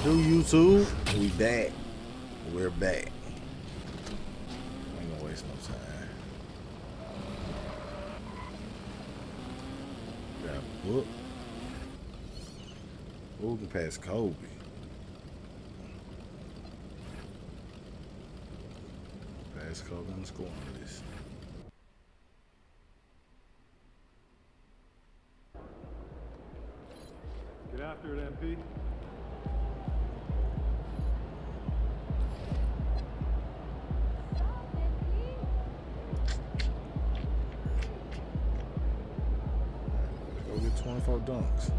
do, YouTube? We back. We're back. I ain't gonna waste no time. Got a book. Who can pass Kobe? Pass Kobe on the scoring list. Get after it, MP. Go get 24 dunks.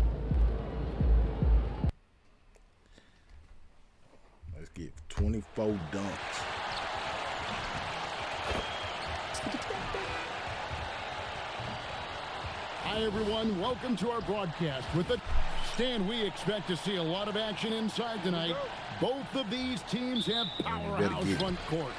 Let's get 24 dunks. Hi, everyone. Welcome to our broadcast. With the Stan, we expect to see a lot of action inside tonight. Both of these teams have powerhouse front courts.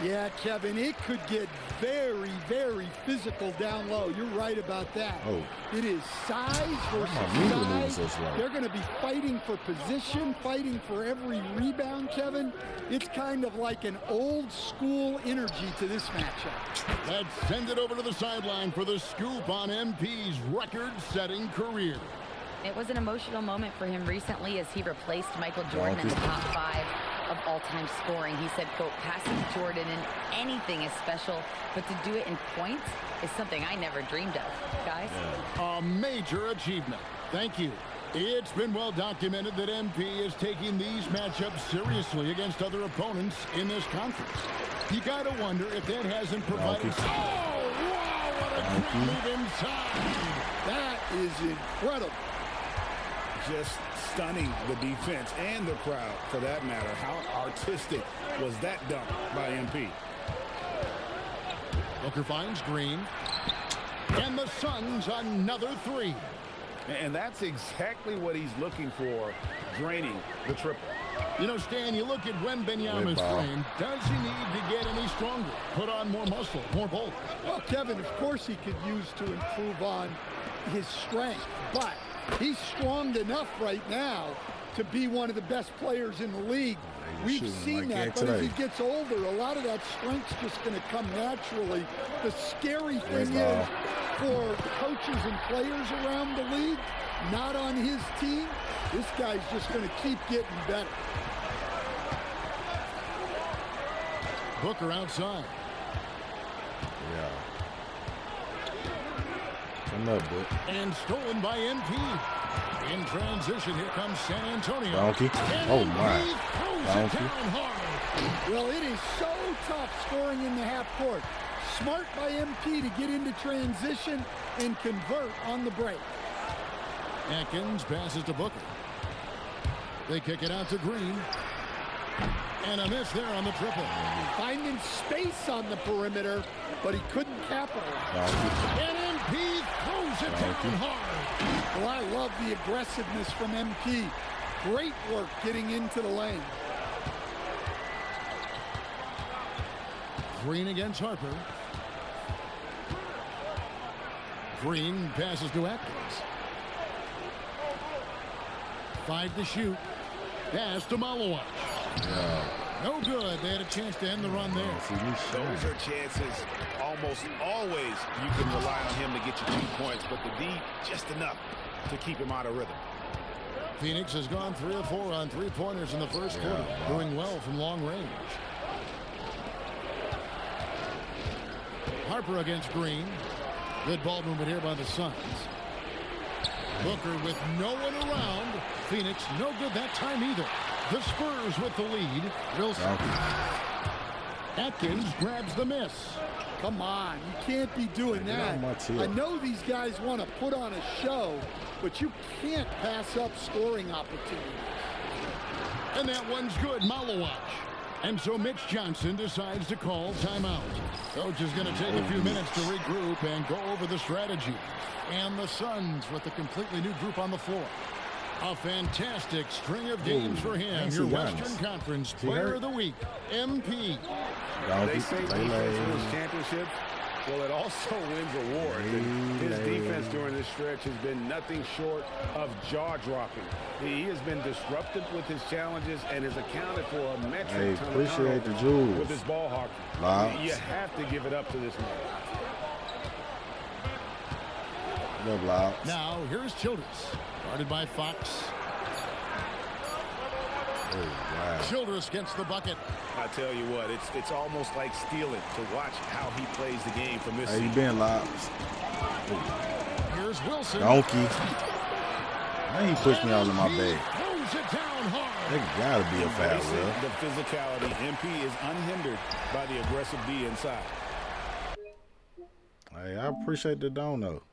Yeah, Kevin, it could get very, very physical down low. You're right about that. Oh. It is size versus size. They're going to be fighting for position, fighting for every rebound, Kevin. It's kind of like an old school energy to this matchup. Let's send it over to the sideline for the scoop on MP's record-setting career. It was an emotional moment for him recently as he replaced Michael Jordan in the top 5 of all-time scoring. He said, quote, passing Jordan in anything is special, but to do it in points is something I never dreamed of. Guys? A major achievement. Thank you. It's been well documented that MP is taking these matchups seriously against other opponents in this conference. You gotta wonder if that hasn't provided... Oh, wow, what a great move inside. That is incredible. Just stunning the defense and the crowd, for that matter. How artistic was that dunk by MP? Booker finds Green. And the Suns another three. And that's exactly what he's looking for, draining the triple. You know, Stan, you look at Wembanyama's frame. Does he need to get any stronger? Put on more muscle, more bulk? Well, Kevin, of course he could use to improve on his strength, but he's strong enough right now to be one of the best players in the league. We've seen that, but as he gets older, a lot of that strength's just going to come naturally. The scary thing is for coaches and players around the league, not on his team, this guy's just going to keep getting better. Booker outside. Yeah. Come up, Book. And stolen by MP. In transition, here comes San Antonio. Donkey. Oh, my. Donkey. Well, it is so tough scoring in the half court. Smart by MP to get into transition and convert on the break. Atkins passes to Booker. They kick it out to Green. And a miss there on the triple. Finding space on the perimeter, but he couldn't capitalize. And MP throws it down hard. Well, I love the aggressiveness from MP. Great work getting into the lane. Green against Harper. Green passes to Atkins. 5 to shoot. Pass to Malawach. Yeah. No good. They had a chance to end the run there. Those are chances. Almost always you can rely on him to get you 2 points, but the D just enough to keep him out of rhythm. Phoenix has gone 3 of 4 on 3-pointers in the first quarter, doing well from long range. Harper against Green. Good ball movement here by the Suns. Booker with no one around. Phoenix no good that time either. The Spurs with the lead. Wilson. Atkins grabs the miss. Come on, you can't be doing that. I know these guys want to put on a show, but you can't pass up scoring opportunities. And that one's good. Malawach. And so Mitch Johnson decides to call timeout. Coach is going to take a few minutes to regroup and go over the strategy. And the Suns with a completely new group on the floor. A fantastic string of games for him. Your Western Conference Player of the Week, MP. They say defense wins championships. Well, it also wins awards. And his defense during this stretch has been nothing short of jaw-dropping. He has been disruptive with his challenges and has accounted for a metric ton of turnovers with his ball hockey. You have to give it up to this man. Now, here's Childress. Guarded by Fox. Oh, wow. Childress gets the bucket. I tell you what, it's almost like stealing to watch how he plays the game from this Hey, you been Lobs? Here's Wilson. Donkey. Man, he pushed me all in my bag. Throws it down hard. There gotta be a foul, bro. The physicality. MP is unhindered by the aggressive D inside. Hey, I appreciate the dono.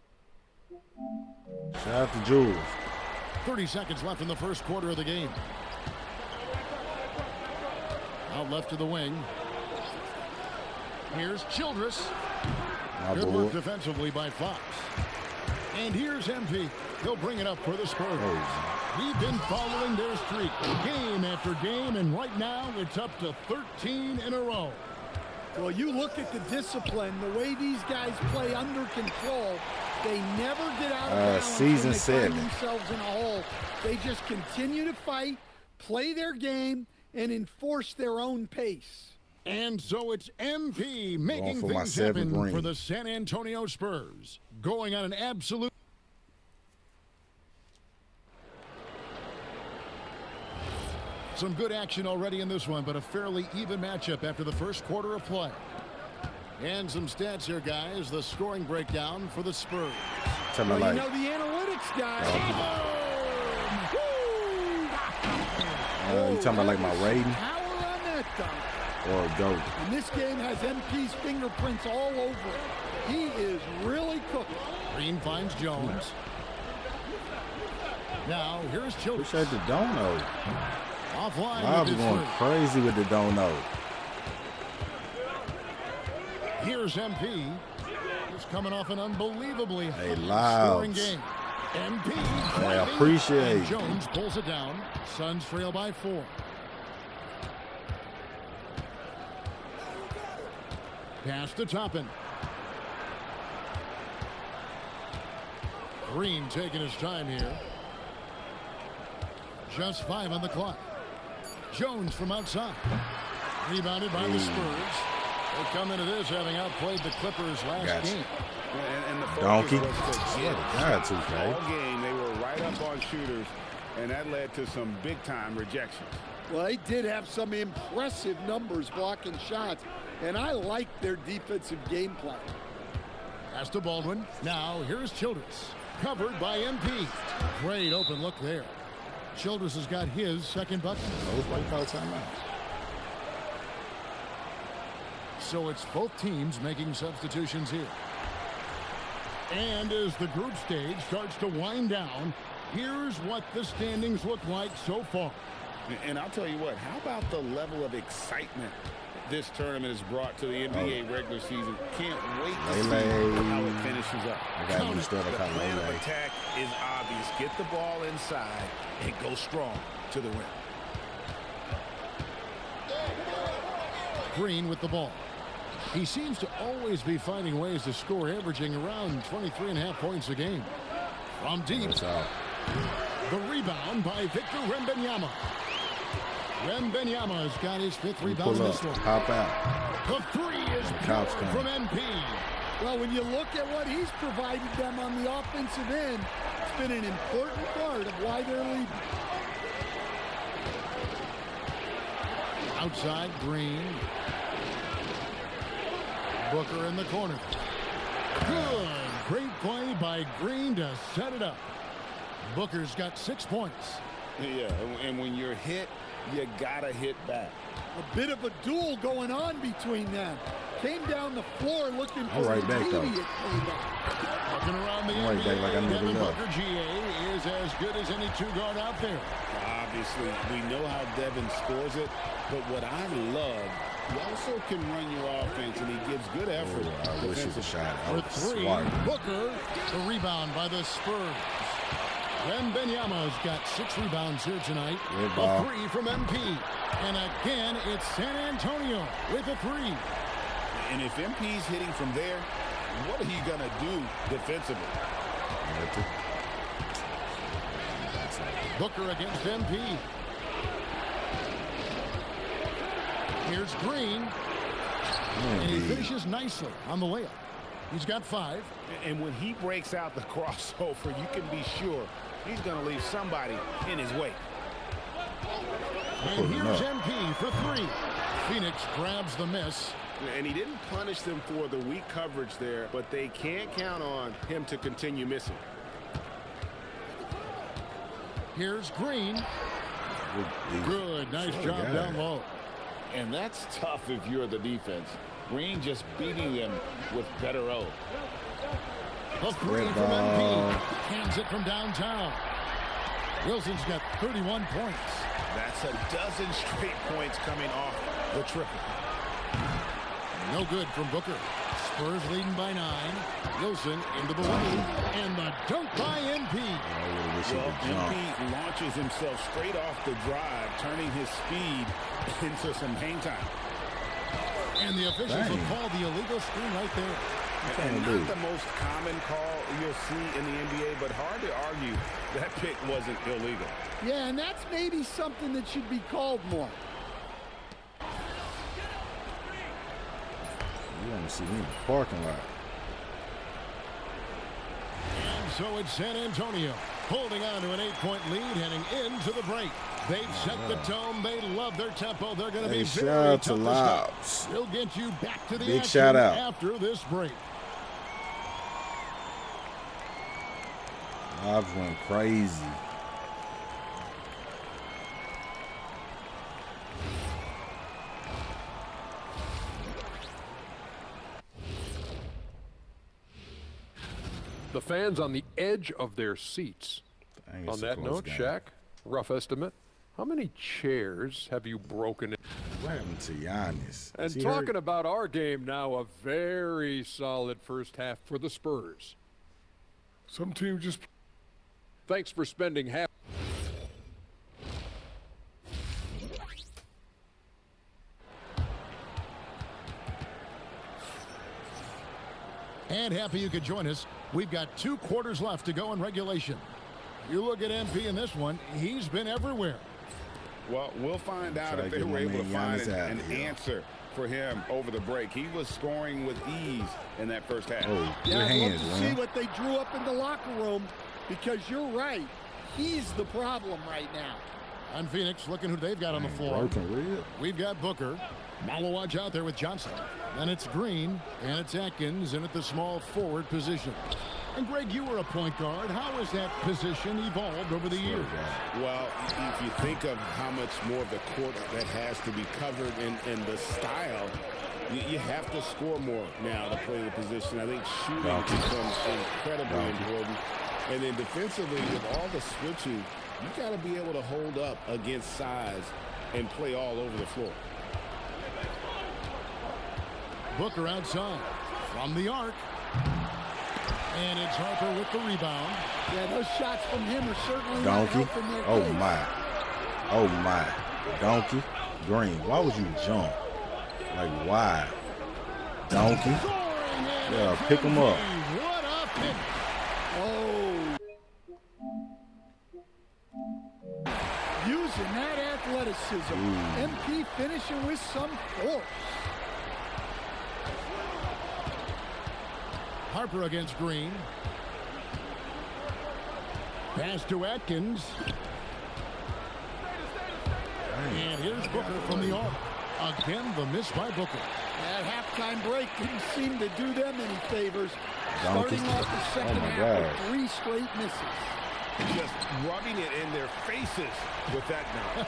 Shout out to Jules. 30 seconds left in the first quarter of the game. Out left to the wing. Here's Childress. Good work defensively by Fox. And here's MP. He'll bring it up for the Spurs. We've been following their streak game after game, and right now it's up to 13 in a row. Well, you look at the discipline, the way these guys play under control. They never get out of balance season when they 7. find themselves in a hole. They just continue to fight, play their game, and enforce their own pace. And so it's MP making things happen for the San Antonio Spurs. Going on an absolute... Some good action already in this one, but a fairly even matchup after the first quarter of play. And some stats here, guys. The scoring breakdown for the Spurs. Well, you know the analytics guy. You talking about like my rating? Power on that dunk. Or a goat? And this game has MP's fingerprints all over it. He is really cooking. Green finds Jones. Now, here's Childress. Appreciate the dono. Offline. I was going crazy with the dono. Here's MP. He's coming off an unbelievably scoring game. MP. I appreciate it. Jones pulls it down. Suns trail by 4. Pass to Toppin. Green taking his time here. Just 5 on the clock. Jones from outside. Rebounded by the Spurs. They come into this having outplayed the Clippers last game. And the Donkey. All game, they were right up on shooters, and that led to some big-time rejections. Well, they did have some impressive numbers blocking shots, and I like their defensive game plan. Pass to Baldwin. Now, here's Childress. Covered by MP. Great open look there. Childress has got his second bucket. So it's both teams making substitutions here. And as the group stage starts to wind down, here's what the standings look like so far. And I'll tell you what, how about the level of excitement this tournament has brought to the NBA regular season? Can't wait to see how it finishes up. The plan of attack is obvious. Get the ball inside and go strong to the rim. Green with the ball. He seems to always be finding ways to score, averaging around 23.5 points a game. From deep. The rebound by Victor Wembanyama. Wembanyama's got his 5th rebound in this one. Pop out. The 3 is from MP. Well, when you look at what he's provided them on the offensive end, it's been an important part of why they're leading. Outside, Green. Booker in the corner. Good. Great play by Green to set it up. Booker's got 6 points. Yeah, and when you're hit, you gotta hit back. A bit of a duel going on between them. Came down the floor looking for right back, though. immediate payback. Looking around the right back like I never Devin left. Booker, GA, is as good as any 2-guard out there. Obviously, we know how Devin scores it, but what I love, he also can run your offense, and he gives good effort. I wish it was shot. I For was 3, smart. Booker, the rebound by the Spurs. Wembanyama's got 6 rebounds here tonight. A 3 from MP. And again, it's San Antonio with a 3. And if MP's hitting from there, what are you going to do defensively? Booker against MP. Here's Green. And he finishes nicely on the layup. He's got 5. And when he breaks out the crossover, you can be sure he's going to leave somebody in his way. And here's MP for 3. Phoenix grabs the miss. And he didn't punish them for the weak coverage there, but they can't count on him to continue missing. Here's Green. Good. Nice job down low. And that's tough if you're the defense. Green just beating them with better O. A 3 from MP. Hands it from downtown. Wilson's got 31 points. That's a dozen straight points coming off the triple. No good from Booker. Spurs leading by 9. Wilson into the lane. And the dunk by MP. Well, MP launches himself straight off the drive, turning his speed into some hang time. And the officials will call the illegal screen right there. And not the most common call you'll see in the NBA, but hard to argue that pick wasn't illegal. Yeah, and that's maybe something that should be called more. You want to see me in the parking lot. And so it's San Antonio holding on to an 8-point lead heading into the break. They've set the tone. They love their tempo. They're going to be very shout out tough to to stop. Lobs. We'll get you back to the Big action shout out. after this break. Lobs went crazy. The fans on the edge of their seats. On that note, Shaq, rough estimate, how many chairs have you broken? What happened to Giannis? And talking about our game now, a very solid first half for the Spurs. Some team just... Thanks for spending half. And happy you could join us. We've got 2 quarters left to go in regulation. You look at MP in this one, he's been everywhere. Well, we'll find out if they were able to find an answer for him over the break. He was scoring with ease in that first half. Oh, Yeah, I'd hands, love to see what they drew up in the locker room, because you're right. He's the problem right now. On Phoenix, looking who they've got on the floor. We've got Booker. Malawaj out there with Johnson. Then it's Green, and it's Atkins in at the small forward position. And Greg, you were a point guard. How has that position evolved over the years? Well, if you think of how much more of the court that has to be covered in the style, you have to score more now to play the position. I think shooting becomes incredibly important. And then defensively, with all the switching, you got to be able to hold up against size and play all over the floor. Booker outside from the arc. And it's Harper with the rebound. Yeah, those shots from him are certainly Donkey. not helping their Oh, case. my. Oh, my. Donkey. Green. Why would you jump? Like, why? Donkey. Yeah, pick him up. What a pick. Oh. Using that athleticism. MP finishing with some force. Harper against Green. Pass to Atkins. And here's Booker from the arc. Again, the miss by Booker. That halftime break didn't seem to do them any favors. Donkey. Starting off the second half with 3 straight misses. Just rubbing it in their faces with that now.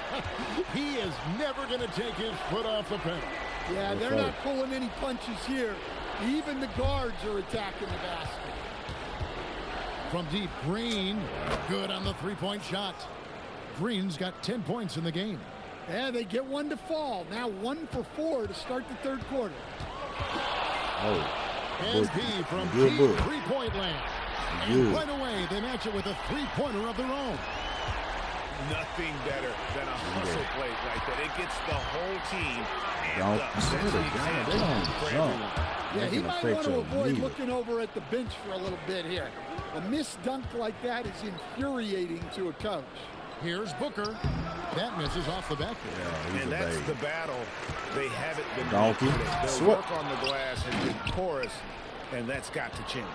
He is never going to take his foot off the pedal. Yeah, they're not pulling any punches here. Even the guards are attacking the basket. From deep, Green. Good on the 3-point shot. Green's got 10 points in the game. Yeah, they get one to fall. Now 1 for 4 to start the third quarter. Oh. MP from deep 3-point land. And right away, they match it with a 3-pointer of their own. nothing better than a hustle play like that. It gets the whole team Don't. amped up. They Sets the don't example for jump. everyone. Yeah, he Making might a want to fake avoid knee. looking over at the bench for a little bit here. A missed dunk like that is infuriating to a coach. Here's Booker. That misses off the back. Yeah, he's And a that's baby. the battle they haven't been Donkey. doing. Their Swip. work on the glass has been porous, and that's got to change.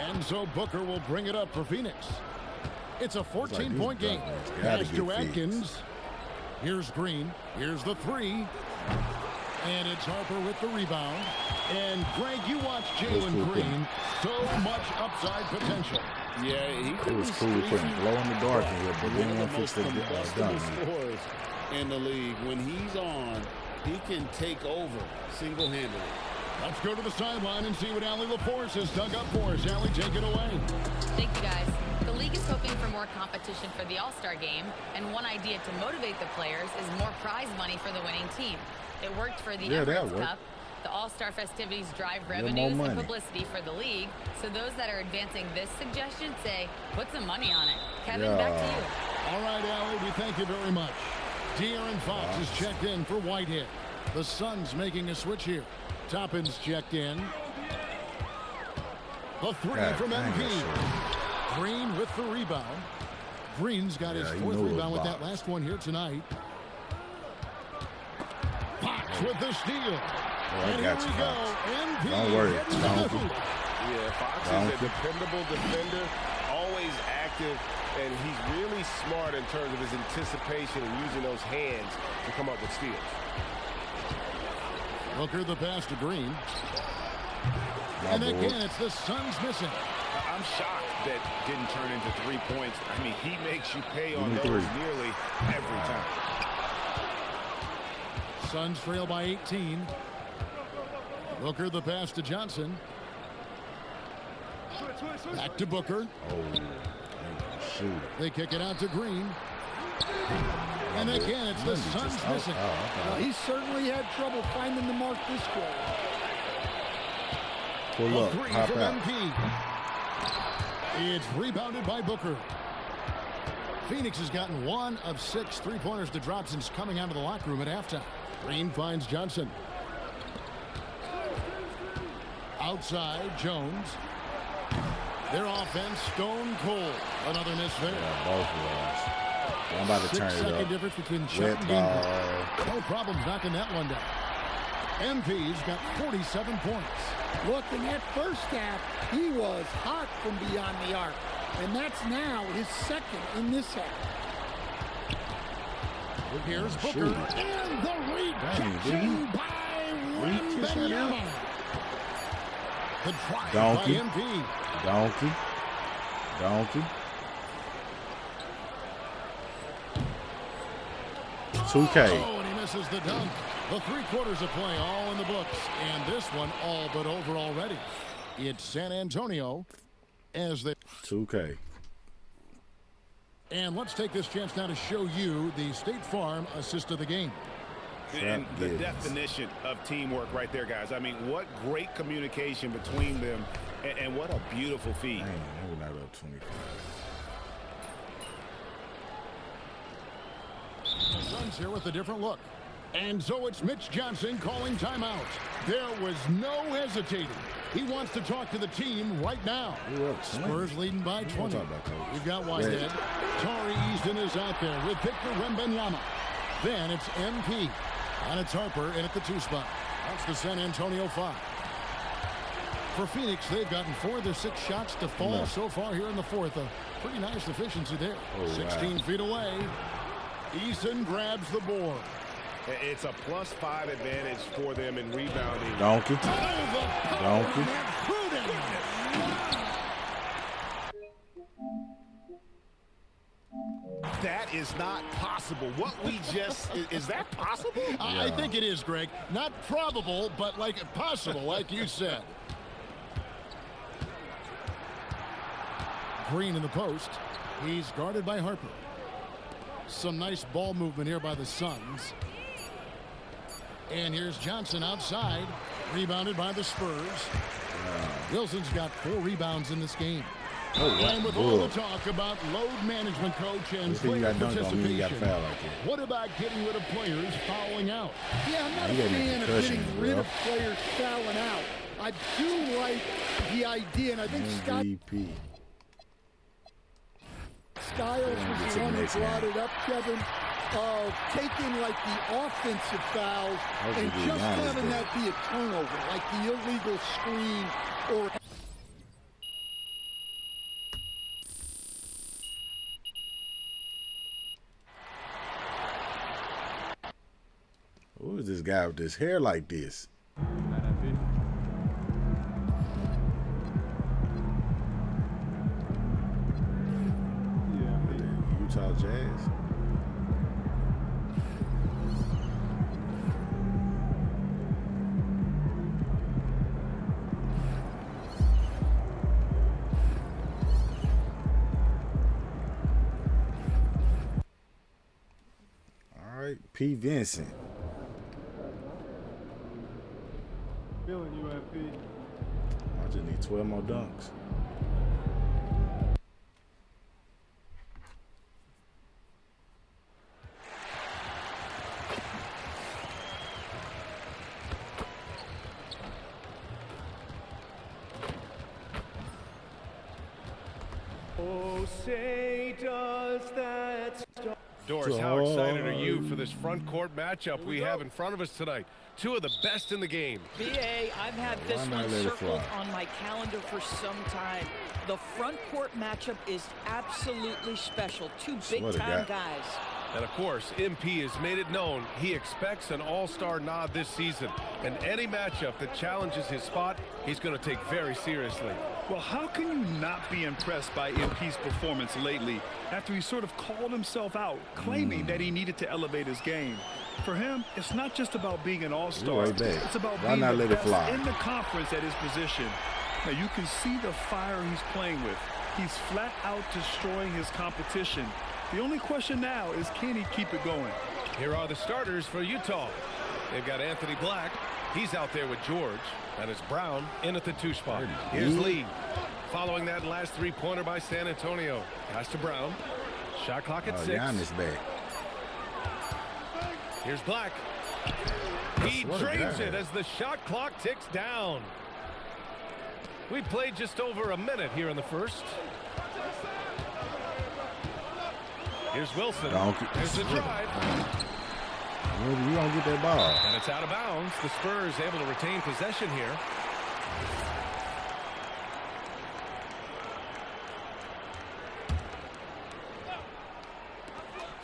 And so Booker will bring it up for Phoenix. It's a 14-point game. Gotta Pass get to fixed. Atkins. Here's Green. Here's the three. And it's Harper with the rebound. And Greg, you watch Jalen Green. So much upside potential. Yeah, It was cool putting glow in the dark in here, but then one fix the done. scores in the league. When he's on, he can take over single-handedly. Let's go to the sideline and see what Allie LaForce has dug up for us. Allie, take it away. Thank you, guys. The league is hoping for more competition for the All-Star game, and one idea to motivate the players is more prize money for the winning team. It worked for the Emirates Cup. The All-Star festivities drive revenues and publicity for the league, so those that are advancing this suggestion say, put some money on it. Kevin, back to you. All right, Allie, we thank you very much. De'Aaron Fox is checked in for Whitehead. The Suns making a switch here. Toppin's checked in. The three from MP. Green with the rebound. Green's got his fourth rebound with that last one here tonight. Fox with the steal. And here we go. MP. Don't worry. Yeah, Fox is a dependable defender, always active, and he's really smart in terms of his anticipation and using those hands to come up with steals. Booker the pass to Green. And again, it's the Suns missing. I'm shocked that didn't turn into 3 points. I mean, he makes you pay on those nearly every time. Suns trail by 18. Booker the pass to Johnson. Back to Booker. Shoot. They kick it out to Green. And again, it's the Suns missing. Well, he certainly had trouble finding the mark this quarter. Pull up, three hop from out. MP. It's rebounded by Booker. Phoenix has gotten 1 of 6 three-pointers to drop since coming out of the locker room at halftime. Green finds Johnson. Outside, Jones. Their offense, stone cold. Another miss there. Yeah, both of us. I'm about to turn it up. 6-second difference between shot Wet and game. ball. No problems knocking that one down. MP's got 47 points. Look, in that first half, he was hot from beyond the arc. And that's now his second in this half. Here's Booker. And the rejection by Wembanyama. The drive Donkey. by MP. Donkey. 2K. Oh, and he misses the dunk. The 3 quarters of play all in the books. And this one all but over already. It's San Antonio as they... 2K. And let's take this chance now to show you the State Farm assist of the game. And the definition of teamwork right there, guys. I mean, what great communication between them, and what a beautiful feed. Man, we're not up 25. Suns here with a different look. And so it's Mitch Johnson calling timeout. There was no hesitating. He wants to talk to the team right now. Spurs leading by 20. We've got Whitehead. Tari Easton is out there with Victor Wembanyama. Then it's MP. And it's Harper in at the 2 spot. That's the San Antonio 5. For Phoenix, they've gotten 4 of their 6 shots to fall so far here in the 4th. A pretty nice efficiency there. 16 feet away. Easton grabs the board. It's a +5 advantage for them in rebounding. Donkey. That is not possible. What we just, is that possible? I think it is, Greg. Not probable, but like possible, like you said. Green in the post. He's guarded by Harper. Some nice ball movement here by the Suns. And here's Johnson outside. Rebounded by the Spurs. Wilson's got 4 rebounds in this game. And with all the talk about load management, coach, and player participation, what about getting rid of players fouling out? Yeah, I'm not a fan of getting rid of players fouling out. I do like the idea, and I think Skiles was the one who brought it up, Kevin, of taking like the offensive fouls and just having that be a turnover, like the illegal screen or... Who is this guy with this hair like this? Utah Jazz. All right, P. Vincent. Feeling you, MP. I just need 12 more dunks. Oh, say does that stop? Doris, how excited are you for this front court matchup we have in front of us tonight? Two of the best in the game. BA, I've had this one circled on my calendar for some time. The front court matchup is absolutely special. Two big-time guys. And, of course, MP has made it known he expects an all-star nod this season. And any matchup that challenges his spot, he's going to take very seriously. Well, how can you not be impressed by MP's performance lately after he sort of called himself out, claiming that he needed to elevate his game? For him, it's not just about being an all-star. It's about being the best in the conference at his position. Now, you can see the fire he's playing with. He's flat out destroying his competition. The only question now is, can he keep it going? Here are the starters for Utah. They've got Anthony Black. He's out there with George. And it's Brown in at the 2 spot. Here's Lee. Following that last three-pointer by San Antonio. Pass to Brown. Shot clock at 6. Giannis back. Here's Black. He drains it as the shot clock ticks down. We played just over a minute here in the first. Here's Wilson. Here's the drive. You don't get that ball. And it's out of bounds. The Spurs able to retain possession here.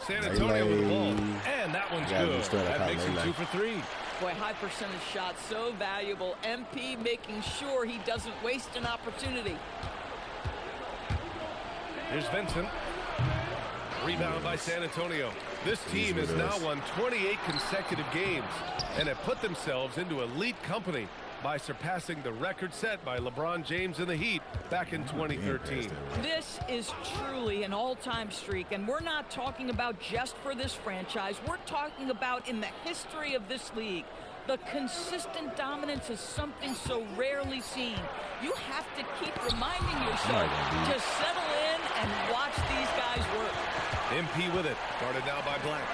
San Antonio with the ball. And that one's good. That makes him 2 for 3. Boy, high percentage shots, so valuable. MP making sure he doesn't waste an opportunity. Here's Vincent. Rebound by San Antonio. This team has now won 28 consecutive games and have put themselves into elite company by surpassing the record set by LeBron James and the Heat back in 2013. This is truly an all-time streak, and we're not talking about just for this franchise. We're talking about in the history of this league. The consistent dominance is something so rarely seen. You have to keep reminding yourself to settle in and watch these guys work. MP with it. Guarded now by Black.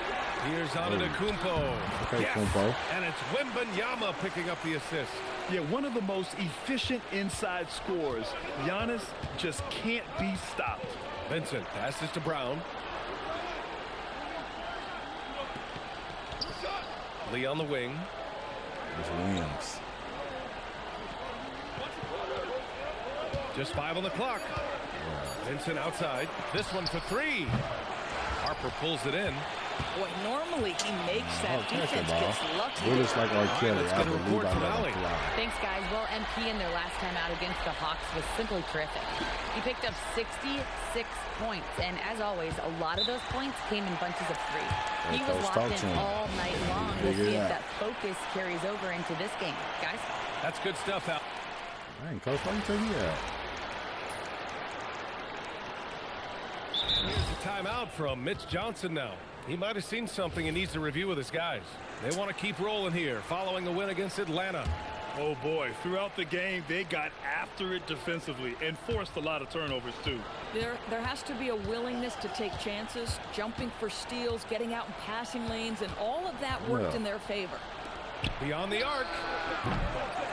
Here's Antetokounmpo. Kumpo. And it's Wembanyama picking up the assist. Yeah, one of the most efficient inside scorers. Giannis just can't be stopped. Vincent passes to Brown. Lee on the wing. There's Williams. Just 5 on the clock. Vincent outside. This one for 3. Harper pulls it in. Boy, normally he makes that. Defense gets lucky. It looks like R. Kelly. Let's get a report from Allie. Thanks, guys. Well, MP in their last time out against the Hawks was simply terrific. He picked up 66 points, and as always, a lot of those points came in bunches of 3. He was locked in all night long. We'll see if that focus carries over into this game. Guys? That's good stuff, Al. Dang, Coach, why you take me out? Here's a timeout from Mitch Johnson now. He might have seen something and needs to review with his guys. They want to keep rolling here following the win against Atlanta. Oh, boy. Throughout the game, they got after it defensively and forced a lot of turnovers, too. There has to be a willingness to take chances, jumping for steals, getting out in passing lanes, and all of that worked in their favor. Beyond the arc.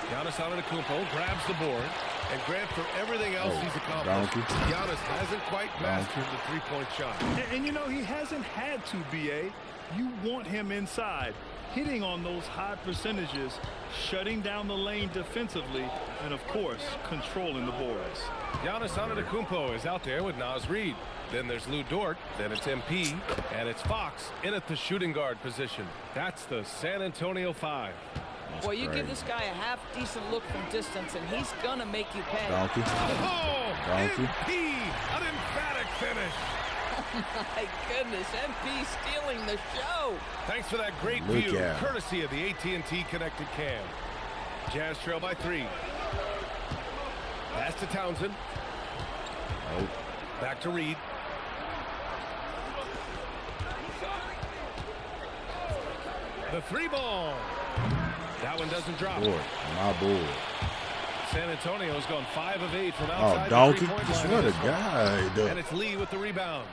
Giannis Antetokounmpo grabs the board. And Grant, for everything else he's accomplished, Giannis hasn't quite mastered the three-point shot. And, you know, he hasn't had to, B.A. You want him inside, hitting on those high percentages, shutting down the lane defensively, and, of course, controlling the boards. Giannis Antetokounmpo is out there with Naz Reid. Then there's Lou Dort. Then it's MP. And it's Fox in at the shooting guard position. That's the San Antonio 5. Boy, you give this guy a half-decent look from distance, and he's going to make you pay. Donkey. Oh, Donkey. MP, an emphatic finish. Oh, my goodness, MP stealing the show. Thanks for that great view, courtesy of the AT&T Connected Cam. Jazz trail by 3. Pass to Townsend. Oh. Back to Reid. The 3 ball. That one doesn't drop. My board. San Antonio's gone 5 of 8 from outside Donkey. the three-point line. What a guy. And it's Lee with the rebound.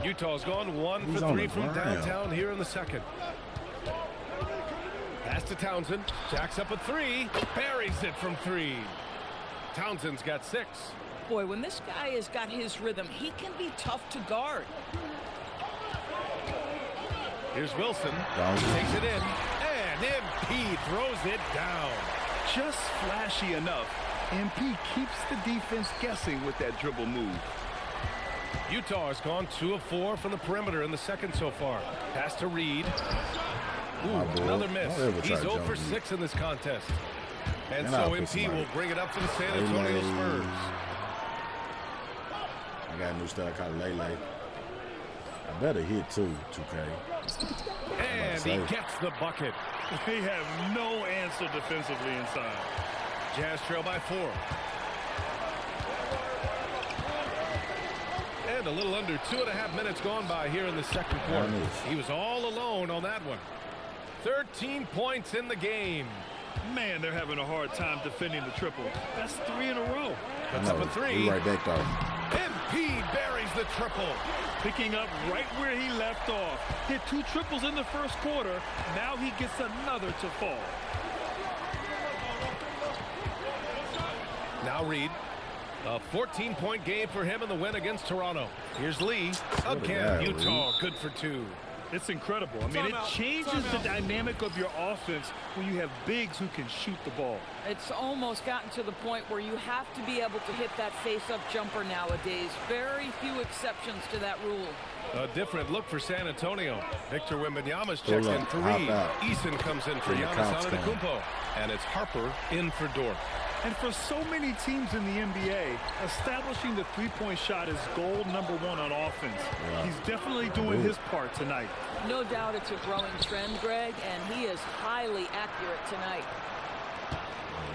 Utah's gone 1 for 3 from downtown here in the second. Pass to Townsend. Jacks up a 3. Buries it from 3. Townsend's got 6. Boy, when this guy has got his rhythm, he can be tough to guard. Here's Wilson. Takes it in. And MP throws it down. Just flashy enough. MP keeps the defense guessing with that dribble move. Utah has gone 2 of 4 from the perimeter in the second so far. Pass to Reid. Another miss. He's 0 for 6 in this contest. And so MP will bring it up for the San Antonio Spurs. I got a new style called Lele. I better hit too, 2K. And he gets the bucket. They have no answer defensively inside. Jazz trail by 4. And a little under 2.5 minutes gone by here in the second quarter. He was all alone on that one. 13 points in the game. Man, they're having a hard time defending the triple. That's 3 in a row. Puts up a 3. He right back though. MP buries the triple. Picking up right where he left off. Hit 2 triples in the first quarter. Now he gets another to fall. Now Reid. A 14-point game for him in the win against Toronto. Here's Lee. Again, Utah good for 2. It's incredible. I mean, it changes the dynamic of your offense when you have bigs who can shoot the ball. It's almost gotten to the point where you have to be able to hit that face-up jumper nowadays. Very few exceptions to that rule. A different look for San Antonio. Victor Wembanyama's checked in for Reid. Eason comes in for Giannis Antetokounmpo. And it's Harper in for Dort. And for so many teams in the NBA, establishing the three-point shot is goal number 1 on offense. He's definitely doing his part tonight. No doubt it's a growing trend, Greg, and he is highly accurate tonight.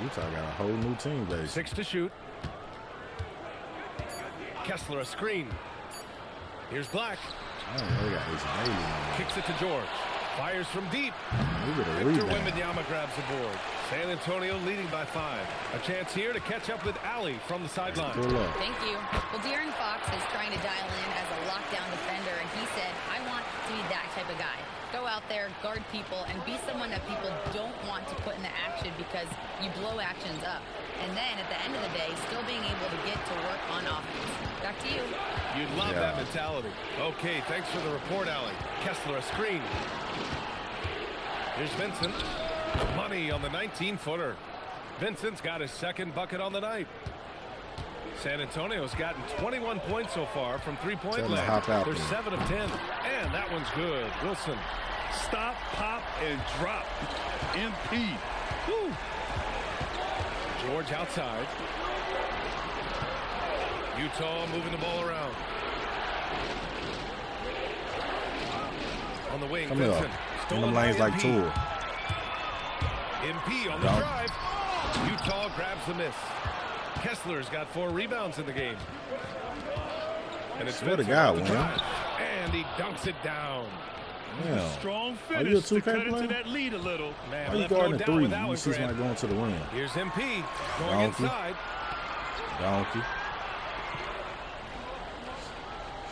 Utah got a whole new team, baby. 6 to shoot. Kessler a screen. Here's Black. Kicks it to George. Fires from deep. Victor Wembanyama grabs the board. San Antonio leading by 5. A chance here to catch up with Allie from the sideline. Thank you. Well, De'Aaron Fox is trying to dial in as a lockdown defender, and he said, I want to be that type of guy. Go out there, guard people, and be someone that people don't want to put into action because you blow actions up. And then at the end of the day, still being able to get to work on offense. Back to you. You'd love that mentality. Okay, thanks for the report, Allie. Kessler a screen. Here's Vincent. Money on the 19-footer. Vincent's got his second bucket on the night. San Antonio's gotten 21 points so far from three-point land. They're 7 of 10. And that one's good. Wilson. Stop, pop, and drop. MP. Woo. George outside. Utah moving the ball around. On the wing, Vincent. In the lanes like Tour. MP on the drive. Utah grabs the miss. Kessler's got 4 rebounds in the game. And it's Vincent on the drive. And he dunks it down. Damn. Strong Are you a finish to 2K cut player? into that lead a little. Man, Why you left no guarding doubt 3? with that You one, see somebody Grant. going to the rim. Here's MP going Donkey. inside. Donkey.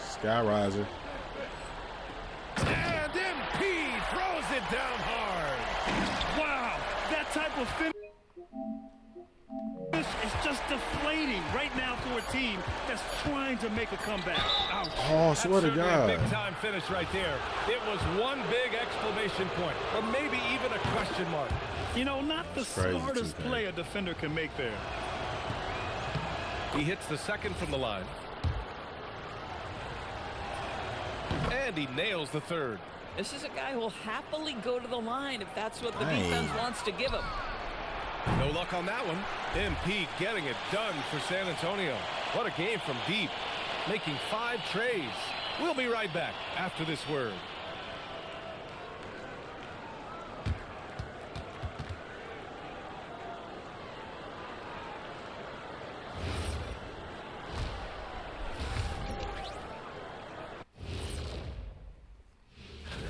Skyriser. And MP throws it down hard. Wow, that type of finish is just deflating right now for a team that's trying to make a comeback. Ouch. Oh, I swear to That's certainly God. a big-time finish right there. It was one big exclamation point, or maybe even a question mark. You know, not the Crazy smartest 2K. play a defender can make there. He hits the second from the line. And he nails the third. This is a guy who'll happily go to the line if that's what the Dang. defense wants to give him. No luck on that one. MP getting it done for San Antonio. What a game from deep, making 5 trays. We'll be right back after this word.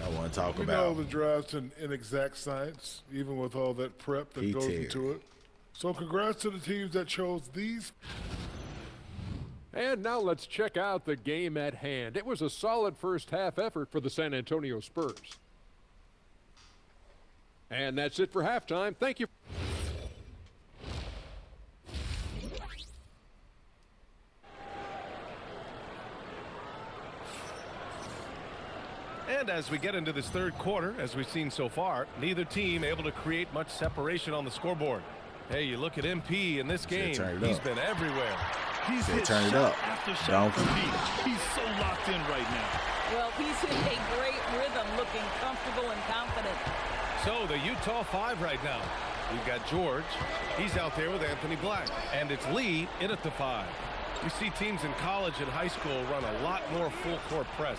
I want to talk We about. know the draft's an inexact science, even with all that prep that goes P-tier. into it. So congrats to the teams that chose these. And now let's check out the game at hand. It was a solid first half effort for the San Antonio Spurs. And that's it for halftime. Thank you. And as we get into this third quarter, as we've seen so far, neither team able to create much separation on the scoreboard. Hey, you look at MP in this game, he's been everywhere. He's Said hit turn it shot up. after shot Donkey. from deep. He's so locked in right now. Well, he's in a great rhythm, looking comfortable and confident. So the Utah 5 right now. We've got George. He's out there with Anthony Black. And it's Lee in at the 5. You see teams in college and high school run a lot more full-court press.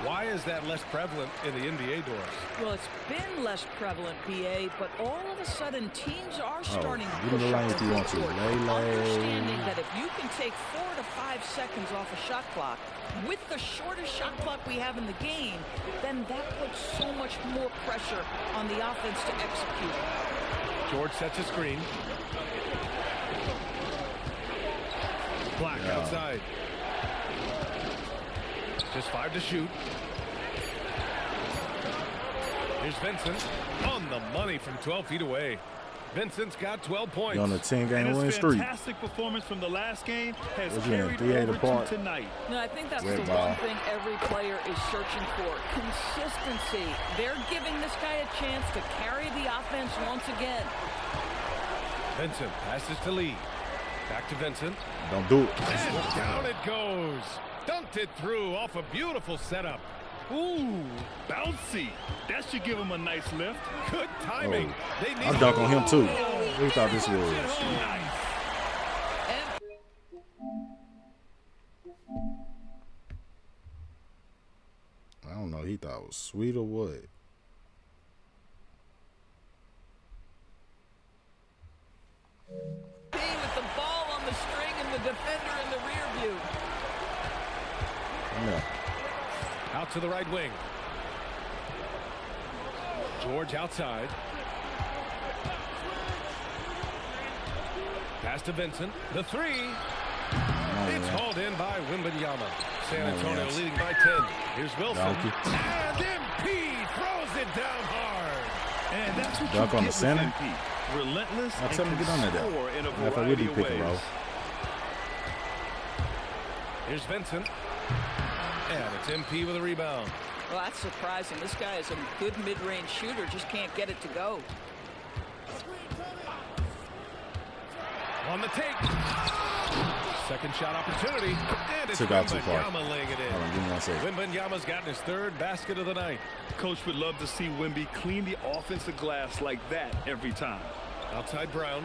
Why is that less prevalent in the NBA doors? Well, it's been less prevalent, BA, but all of a sudden teams are starting to give me push the line up if the you want to. court, Lay, lay. understanding that if you can take 4 to 5 seconds off a shot clock, with the shortest shot clock we have in the game, then that puts so much more pressure on the offense to execute. George sets a screen. Black outside. Just 5 to shoot. Here's Vincent on the money from 12 feet away. Vincent's got 12 points. You're on a 10-game And win his streak. fantastic performance from the last game has What's your name? carried 3-8 over apart? to tonight. No, I think that's Red the ball. one thing every player is searching for. Consistency. They're giving this guy a chance to carry the offense once again. Vincent passes to Lee. Back to Vincent. Don't do it. And down it goes. Dunked it through off a beautiful setup. Ooh, bouncy. That should give him a nice lift. Good timing. Oh. They need I'll dunk on him too. What do you thought this was? Nice. I don't know. He thought it was sweet or what? With the ball on the string and the defender in the rear view. Yeah. Out to the right wing. George outside. Pass to Vincent. The 3. It's hauled in by Wembanyama. San Antonio leading by 10. Here's Wilson. Donkey. And MP throws it down hard. And that's what Dunk you on get the center? with MP. Relentless I'll and tell him to get on can there, though. score in a If I variety really of pick and roll. ways. Here's Vincent. And it's MP with a rebound. Well, that's surprising. This guy is a good mid-range shooter, just can't get it to go. On the take. Second shot opportunity. And it's Took out too far. Wembanyama laying it in. Hold on, give me 1 second. Wembanyama's gotten his 3rd basket of the night. Coach would love to see Wemby clean the offensive glass like that every time. Outside Brown.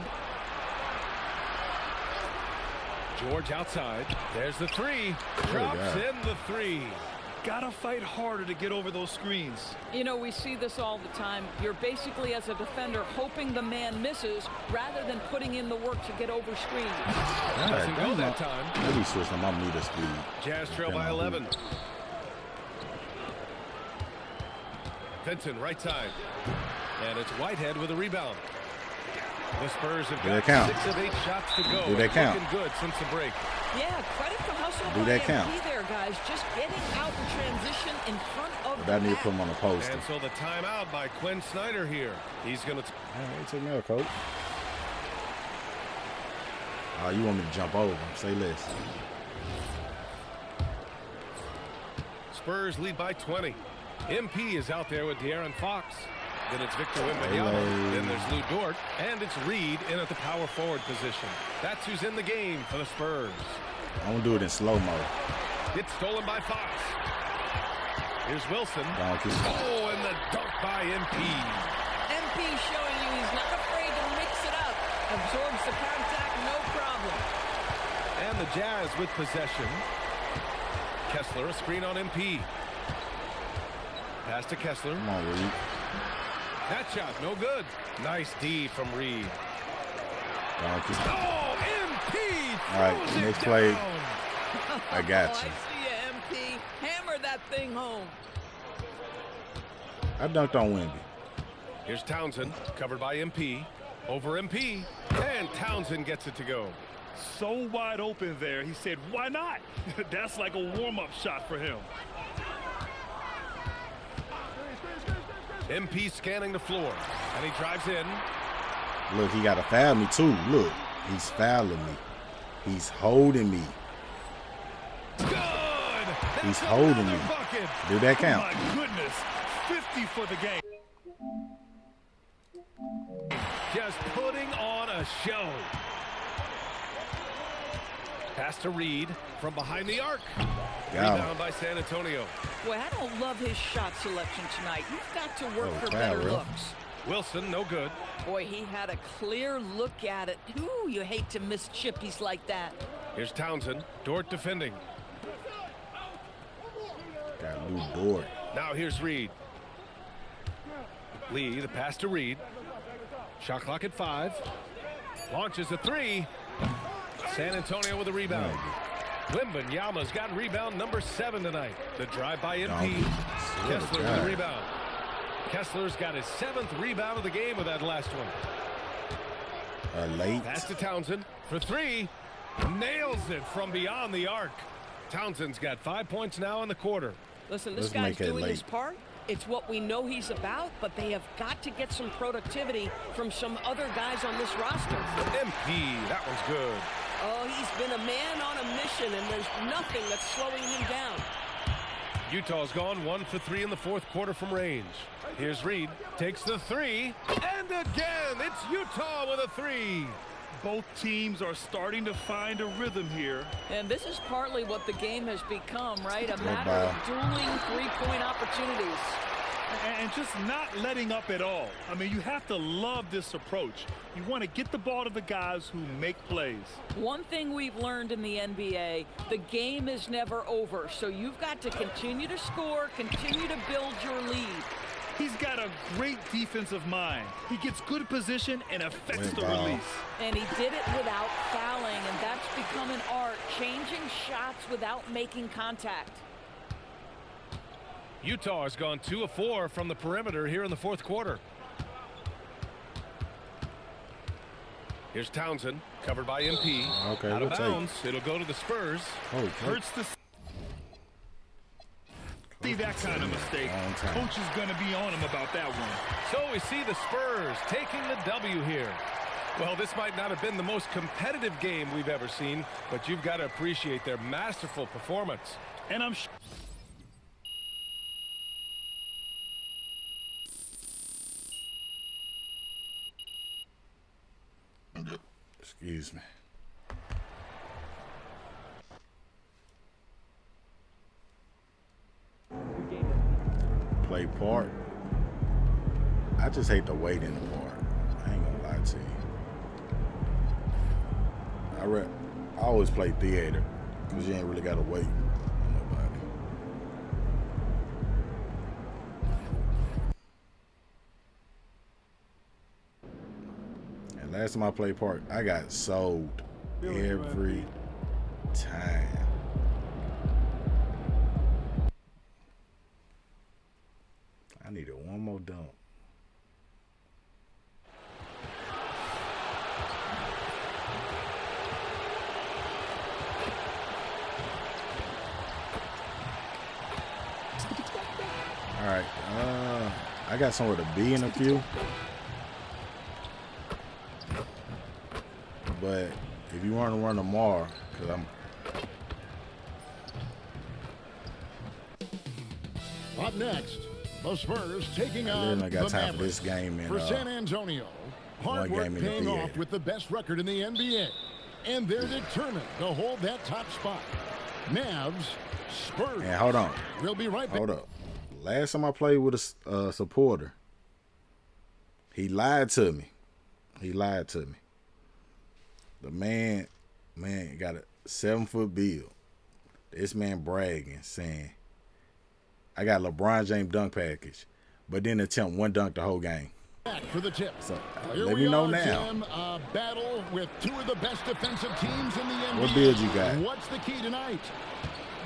George outside. There's the 3. Drops God. in the 3. Gotta fight harder to get over those screens. You know, we see this all the time. You're basically, as a defender, hoping the man misses rather than putting in the work to get over screens. Doesn't go that time. Maybe switch on my meter speed. Jazz trail by 11. Vincent, right side. And it's Whitehead with a rebound. The Spurs have got 6 of 8 shots to go. Do that count? Looking good since the break. Yeah, credit for hustle Do by that count? MP there, guys. Just getting out in transition in front of But I need to the put him on the post. And so the timeout by Quinn Snyder here. He's going to... Take me out, coach. Oh, you want me to jump over? Say less. Spurs lead by 20. MP is out there with De'Aaron Fox. Then it's Victor Wembanyama. Then there's Lou Dort. And it's Reed in at the power forward position. That's who's in the game for the Spurs. I'm going to do it in slow-mo. It's stolen by Fox. Here's Wilson. Donkey. Oh, and the dunk by MP. MP showing you he's not afraid to mix it up. Absorbs the contact, no problem. And the Jazz with possession. Kessler, a screen on MP. Pass to Kessler. Come on, Reed. That shot, no good. Nice D from Reed. Donkey. Oh, MP! All right, next play. I got you. I see you, MP. Hammer that thing home. I dunked on Wemby. Here's Townsend, covered by MP. Over MP, and Townsend gets it to go. So wide open there. He said, why not? That's like a warm-up shot for him. MP scanning the floor, and he drives in. Look, he got to foul me, too. Look, he's fouling me. He's holding me. Good! He's holding me. Bucket. Do that count? My goodness, 50 for the game. Just putting on a show. Pass to Reed from behind the arc. Rebound by San Antonio. Boy, I don't love his shot selection tonight. You've got to work for foul, better bro. looks. Wilson, no good. Boy, he had a clear look at it. Ooh, you hate to miss chippies like that. Here's Townsend. Dort defending. Got Lou Dort. Now here's Reed. Lee, the pass to Reed. Shot clock at 5. Launches a 3. San Antonio with a rebound. Wembanyama's got rebound number 7 tonight. The drive by MP. Kessler with the rebound. Kessler's got his 7th rebound of the game with that last one. Late. Pass to Townsend for 3. Nails it from beyond the arc. Townsend's got 5 points now in the quarter. Listen, this guy's doing his part. It's what we know he's about, but they have got to get some productivity from some other guys on this roster. MP, that one's good. Oh, he's been a man on a mission, and there's nothing that's slowing him down. Utah's gone 1 for 3 in the 4th quarter from range. Here's Reed, takes the 3, and again, it's Utah with a 3. Both teams are starting to find a rhythm here. And this is partly what the game has become, right? A matter of dueling three-point opportunities. And just not letting up at all. I mean, you have to love this approach. You want to get the ball to the guys who make plays. One thing we've learned in the NBA, the game is never over. So you've got to continue to score, continue to build your lead. He's got a great defensive mind. He gets good position and affects the release. And he did it without fouling, and that's become an art, changing shots without making contact. Utah has gone 2 of 4 from the perimeter here in the 4th quarter. Here's Townsend, covered by MP. Okay, out of bounds. It'll go to the Spurs. Oh, hurts the... See that kind of mistake. Coach is going to be on him about that one. So we see the Spurs taking the W here. Well, this might not have been the most competitive game we've ever seen, but you've got to appreciate their masterful performance. And I'm Excuse me. Play part. I just hate the wait in the part. I ain't gonna lie to you. I always play theater because you ain't really gotta wait on nobody. And last time I played part, I got sold every time. I I needed one more dunk. All right, I got somewhere to be in a few, but if you want to run tomorrow, because I'm up next, the Spurs taking on I got the time for Mavericks. this game in For San Antonio, hard work game in paying the off with the best record in the NBA, and they're determined to hold that top spot. Mavs, Spurs. And hold on. We'll be right back. Hold up. Last time I played with a supporter, he lied to me. He lied to me. The man got a 7-foot build. This man bragging, saying, I got LeBron James dunk package, but didn't attempt one dunk the whole game. Back for the tip. So Here let we me know are, now. Tim, a battle with two of the best defensive teams in the NBA. What build you got? What's the key tonight?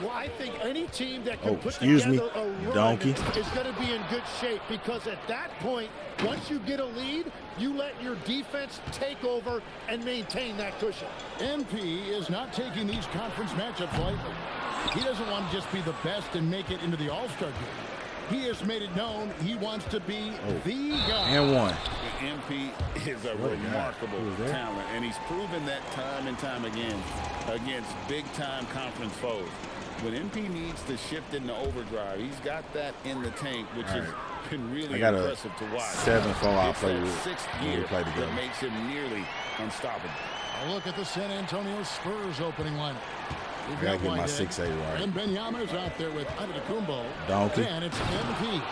Well, I think any team that can put excuse me, together a run donkey. is going to be in good shape, because at that point, once you get a lead, you let your defense take over and maintain that cushion. MP is not taking these conference matchups lightly. He doesn't want to just be the best and make it into the All-Star game. He has made it known he wants to be the guy. And one. MP is a remarkable talent, and he's proven that time and time again against big-time conference foes. When MP needs to shift into overdrive, he's got that in the tank, which has been really impressive to watch. 7-4 I play with. Sixth when year we play together. that makes him nearly unstoppable. A look at the San Antonio Spurs opening lineup. I gotta get my 6'8" right. And Benyama's out there with Antetokounmpo. Donkey. And it's MP.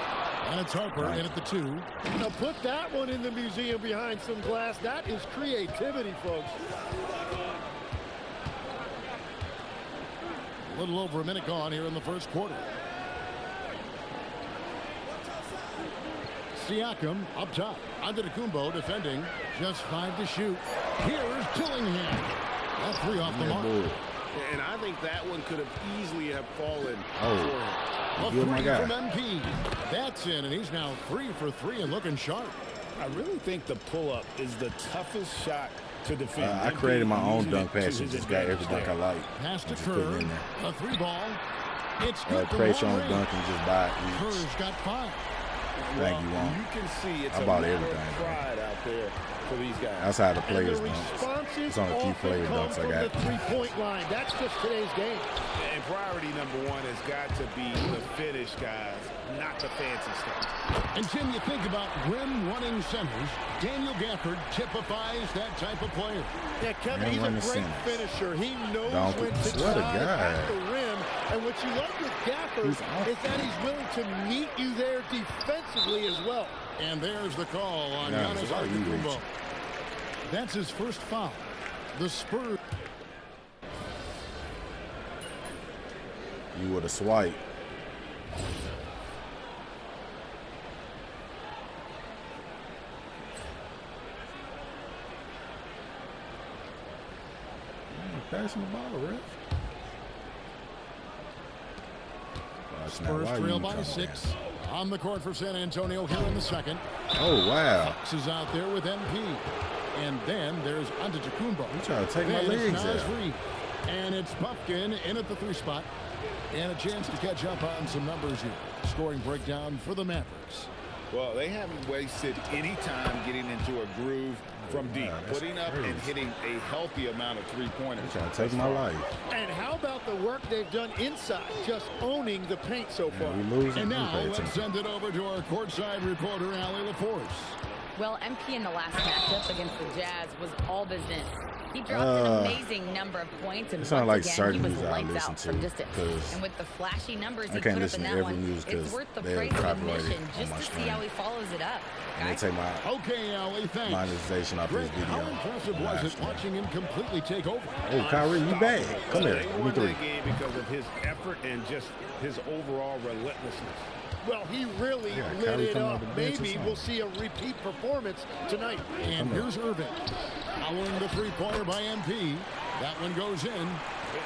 And it's Harper in at the 2. Now put that one in the museum behind some glass. That is creativity, folks. A little over a minute gone here in the first quarter. Siakam up top. Antetokounmpo defending. Just 5 to shoot. Here's Dillingham. That 3 off the mark. And I think that one could have easily have fallen A 3 from MP. That's in, and he's now 3 for 3 and looking sharp. I really think the pull-up is the toughest shot to defend. I created my own dunk pass and just got every dunk I like. Pass to Just put it Kerr. in there. A 3 ball. It's good. Create your own dunk and just buy it. Kerr's got 5. Thank you, Juan. You can see it's I a bought matter everything. of pride out there for these guys. Outside the players' dunks. It's on a few player dunks I got. The three-point line. That's just today's game. And priority number one has got to be the finish, guys, not the fancy stuff. And Tim, you think about rim-running centers. Daniel Gafford typifies that type of player. Yeah, Kevin, he's a great finisher. He knows when to drive at the rim. And what you like with Gafford is that he's willing to meet you there defensively as well. And there's the call on Giannis Antetokounmpo. That's his first foul. The Spurs. You would have swiped. Passing the ball, ref. Spurs trail by 6. On the court for San Antonio here in the second. Oh, wow. Fox is out there with MP. And then there's Antetokounmpo. You trying to take my legs out. And it's Puffkin in at the 3 spot. And a chance to catch up on some numbers here. Scoring breakdown for the Mavericks. Well, they haven't wasted any time getting into a groove from deep, putting up and hitting a healthy amount of three-pointers. You're trying to take my life. And how about the work they've done inside, just owning the paint so far? And now let's send it over to our courtside reporter, Allie LaForce. Well, MP in the last matchup against the Jazz was all business. He dropped an amazing number of points, and once again, he was lights out from distance. And with the flashy numbers he put up in that one, it's worth the price of admission just to see how he follows it up. And they take my Allie, thanks. monetization off this video. How impressive was it watching him completely take over? Oh, Kyrie, you bad. Come here. They won that game because of his effort and just his overall relentlessness. Well, he really lit it up. Maybe we'll see a repeat performance tonight. And here's Irving. Following the 3-pointer by MP. That one goes in.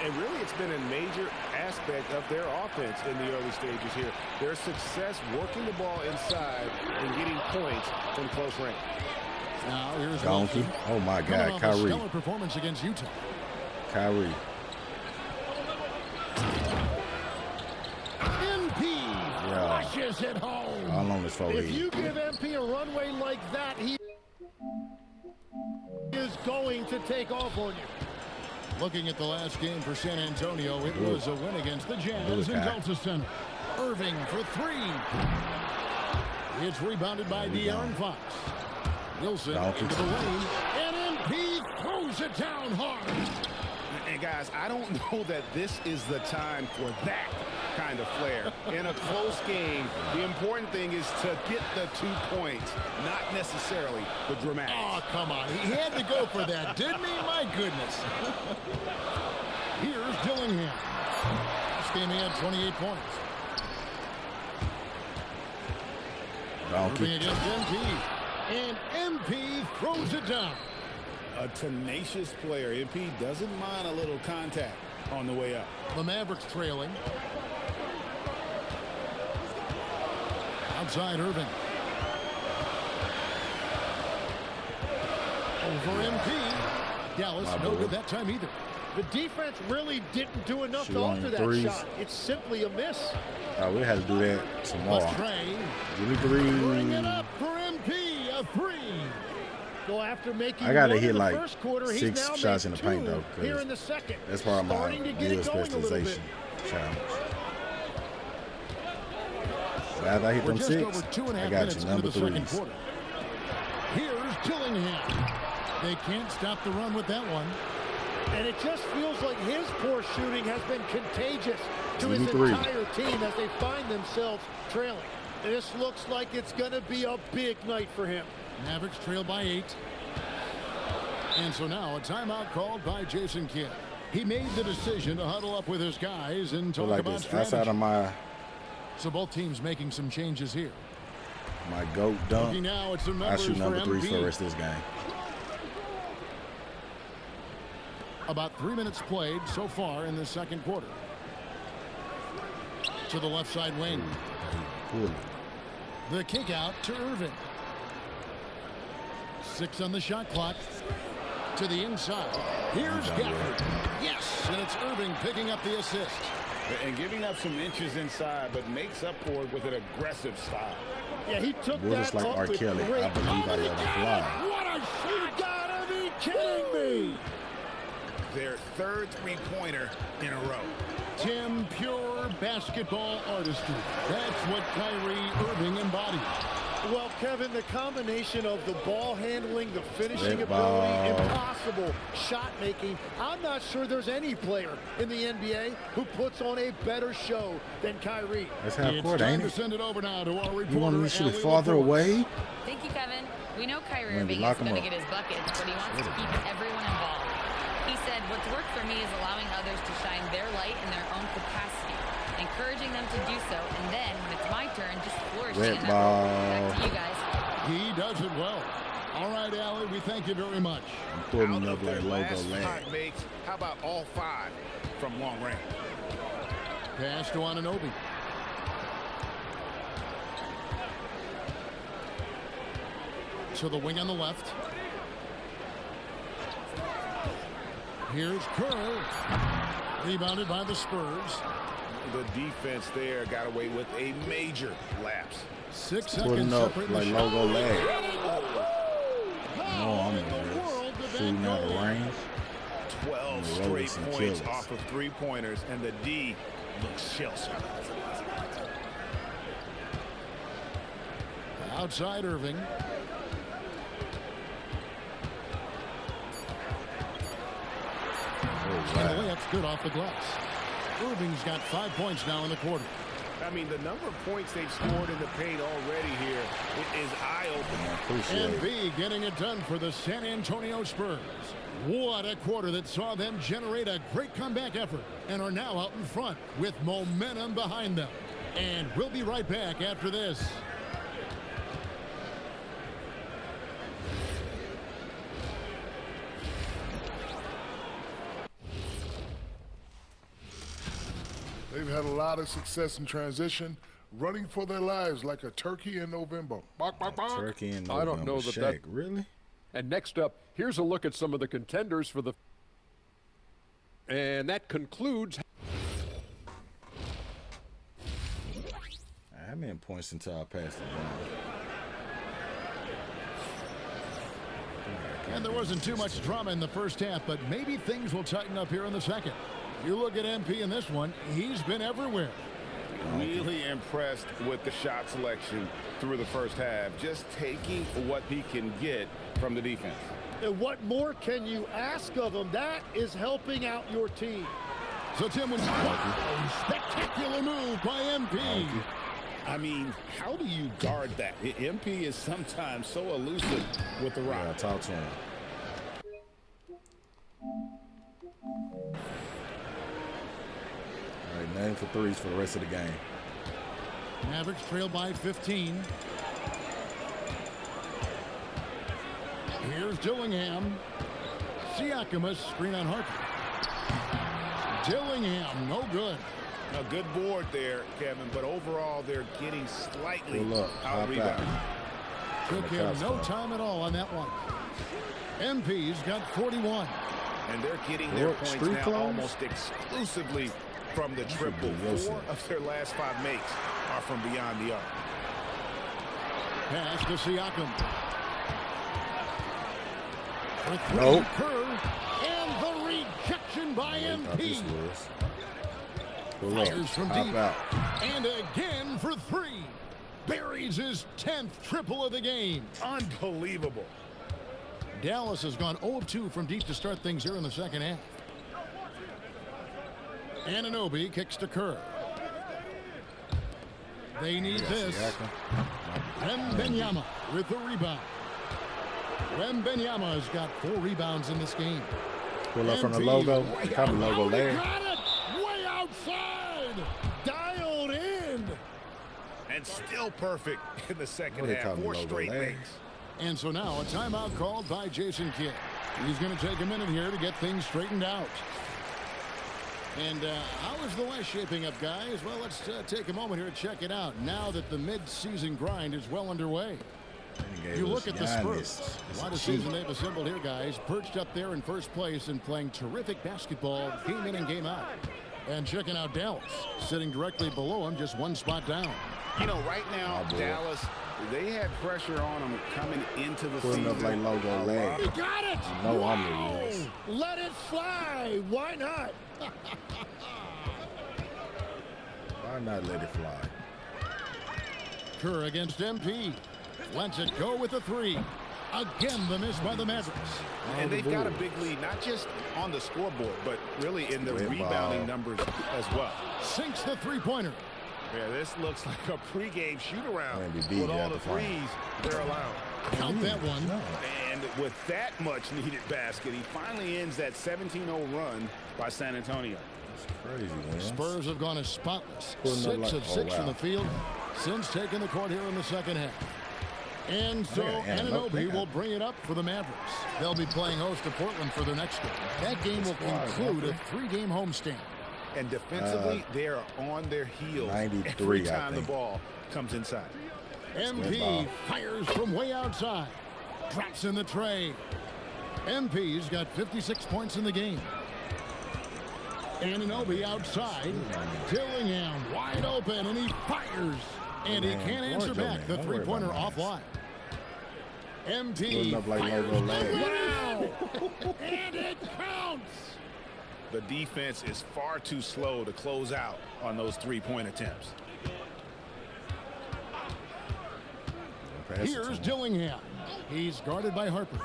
And really, it's been a major aspect of their offense in the early stages here. Their success working the ball inside and getting points from close range. Now here's Donkey. Oh my God, Kyrie. Stellar performance against Utah. Kyrie. MP flushes it home. All on his forehead. If you give MP a runway like that, he is going to take off on you. Looking at the last game for San Antonio, it was a win against the Jazz in Delta Center. Irving for three. It's rebounded by De'Aaron Fox. Wilson into the lane, and MP throws it down hard. And guys, I don't know that this is the time for that kind of flair. In a close game, the important thing is to get the 2 points, not necessarily the dramatics. Oh, come on. He had to go for that, didn't he? My goodness. Here's Dillingham. This game he had 28 points. Irving against MP. And MP throws it down. A tenacious player. MP doesn't mind a little contact on the way up. The Mavericks trailing. Outside Irving. Over MP. Dallas no good that time either. The defense really didn't do enough to alter that shot. It's simply a miss. We had to do that tomorrow. Give me three. Bring it up for MP. A three. So after making I gotta hit in the like first quarter, 6 shots in the paint though. Here in the second. That's part of my good specialization challenge. So after I hit them 6, I got you number 3s. Here's Dillingham. They can't stop the run with that one. And it just feels like his poor shooting has been contagious to his entire team as they find themselves trailing. This looks like it's going to be a big night for him. Mavericks trail by 8. And so now a timeout called by Jason Kidd. He made the decision to huddle up with his guys and talk about strategy. Outside of my... So both teams making some changes here. My GOAT dunk. Now it's I shoot number 3 for the rest of this game. About 3 minutes played so far in the second quarter. To the left side wing. The kick out to Irving. 6 on the shot clock. To the inside. Here's Gafford. Yes, and it's Irving picking up the assist. And giving up some inches inside, but makes up for it with an aggressive style. Yeah, he took that just like R. Kelly. I believe I let him fly. What a shot! You gotta be kidding me! Their third three-pointer in a row. Tim, pure basketball artistry. That's what Kyrie Irving embodies. Well, Kevin, the combination of the ball handling, the finishing ability, impossible shot making. I'm not sure there's any player in the NBA who puts on a better show than Kyrie. That's half court, ain't it? Send it over now to our reporter. You want me to shoot it farther away? Thank you, Kevin. We know Kyrie Irving is going to get his buckets, but he wants to keep everyone involved. He said, what's worked for me is allowing others to shine their light in their own capacity, encouraging them to do so, and then when it's my turn, just flourishing in that role. Back to you guys. He does it well. All right, Allie, we thank you very much. I'm putting up like logo land. How about all 5 from long range? Pass to Anunoby. To the wing on the left. Here's Kerr. Rebounded by the Spurs. The defense there got away with a major lapse. 6 seconds. Putting up like logo lag. No, I'm in this. Shooting out of range. 12 straight points off of three-pointers, and the D looks shell-shocked. Outside Irving. And the layup's good off the glass. Irving's got 5 points now in the quarter. I mean, the number of points they've scored in the paint already here is eye-opening. And B getting it done for the San Antonio Spurs. What a quarter that saw them generate a great comeback effort and are now out in front with momentum behind them. And we'll be right back after this. They've had a lot of success in transition, running for their lives like a turkey in November. Bark, bark, bark. Turkey in November. I don't know that Shaq, really? And next up, here's a look at some of the contenders for the... And that concludes... How many points until I pass the ball? And there wasn't too much drama in the first half, but maybe things will tighten up here in the second. You look at MP in this one, he's been everywhere. Really impressed with the shot selection through the first half, just taking what he can get from the defense. And what more can you ask of him? That is helping out your team. So Tim, wow, spectacular move by MP. I mean, how do you guard that? MP is sometimes so elusive with the rock. Yeah, talk to him. All right, 9 for 3s for the rest of the game. Mavericks trail by 15. Here's Dillingham. Siakam, screen on Harper. Dillingham, no good. A good board there, Kevin, but overall they're getting slightly out-rebounded. Took him no time at all on that one. MP's got 41. And they're getting their points now almost exclusively from the triple. 4 of their last 5 makes are from beyond the arc. Pass to Siakam. For 3, nope. Kerr, and the rejection by MP. Fires from deep, and again for 3. Buries his 10th triple of the game. Unbelievable. Dallas has gone 0 of 2 from deep to start things here in the second half. Anunoby kicks to Kerr. They need this. Wembanyama with the rebound. Wembanyama has got 4 rebounds in this game. Pull up from the logo. Cover logo there. Got it! Way outside! Dialed in! And still perfect in the second half. 4 straight makes. And so now a timeout called by Jason Kidd. He's going to take a minute here to get things straightened out. And how is the West shaping up, guys? Well, let's take a moment here to check it out now that the mid-season grind is well underway. You look at the Spurs. A lot of season they've assembled here, guys. Perched up there in first place and playing terrific basketball game in and game out. And checking out Dallas, sitting directly below him, just 1 spot down. You know, right now, Dallas, they had pressure on them coming into the Putting season. Up like logo leg. You got it! No, I'm the Let it fly! Why not? Why not let it fly? Kerr against MP. Lets it go with the 3. Again, the miss by the Mavericks. And they've got a big lead, not just on the scoreboard, but really in the rebounding numbers as well. Sinks the 3-pointer. Yeah, this looks like a pregame shoot-around with all the threes they're allowed. Count that one. And with that much needed basket, he finally ends that 17-0 run by San Antonio. That's crazy, man. Spurs have gone as spotless. 6 of 6 from the field since taking the court here in the second half. And so Anunoby will bring it up for the Mavericks. They'll be playing host to Portland for their next game. That game will conclude a 3-game homestand. And defensively, they are on their heels 93, every time the ball comes inside. MP fires from way outside. Drops in the tray. MP's got 56 points in the game. Anunoby outside. Dillingham wide open, and he fires. And he can't answer back. The 3-pointer offline. MP up like fires. Wow! And it counts! The defense is far too slow to close out on those 3-point attempts. Here's Dillingham. He's guarded by Harper.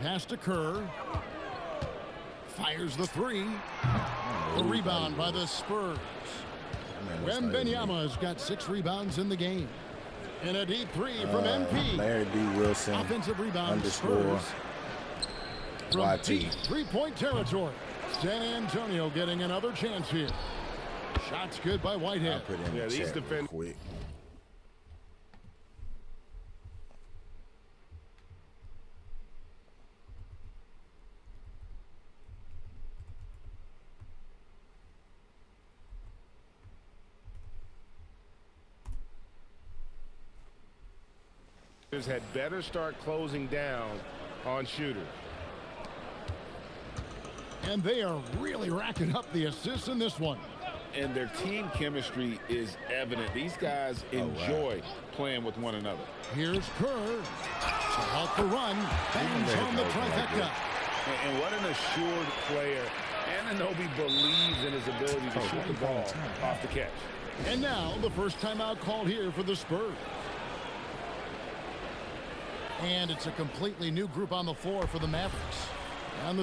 Pass to Kerr. Fires the 3. The rebound by the Spurs. Wembanyama's got 6 rebounds in the game. And a deep 3 from MP. Larry D. Wilson. Offensive rebound. _ From deep 3-point territory. San Antonio getting another chance here. Shots good by Whitehead. Yeah, these defenders. Quick. defenders had better start closing down on shooters. And they are really racking up the assists in this one. And their team chemistry is evident. These guys enjoy playing with one another. Here's Kerr to help the run. Bangs on the trifecta. And what an assured player. Anunoby believes in his ability to shoot the ball off the catch. And now the first timeout called here for the Spurs. And it's a completely new group on the floor for the Mavericks. And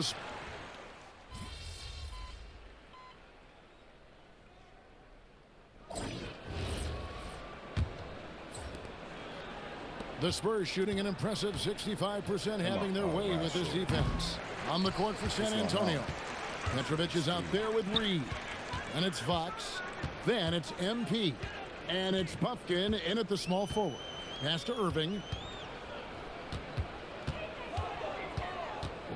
the Spurs shooting an impressive 65%, having their way with this defense. On the court for San Antonio. Petrovic is out there with Reed. And it's Fox. Then it's MP. And it's Pumpkin in at the small forward. Pass to Irving.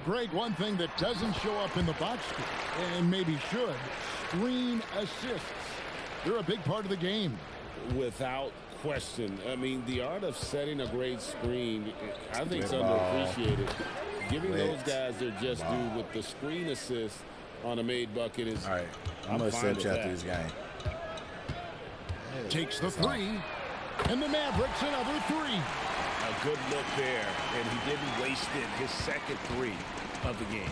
Greg, one thing that doesn't show up in the box score, and maybe should, screen assists. They're a big part of the game. Without question. I mean, the art of setting a great screen, I think it's underappreciated. Giving those guys their just due with the screen assist on a made bucket is. All right, I'm going to set you after this game. Takes the three, and the Mavericks another three. A good look there, and he didn't waste it. His second three of the game.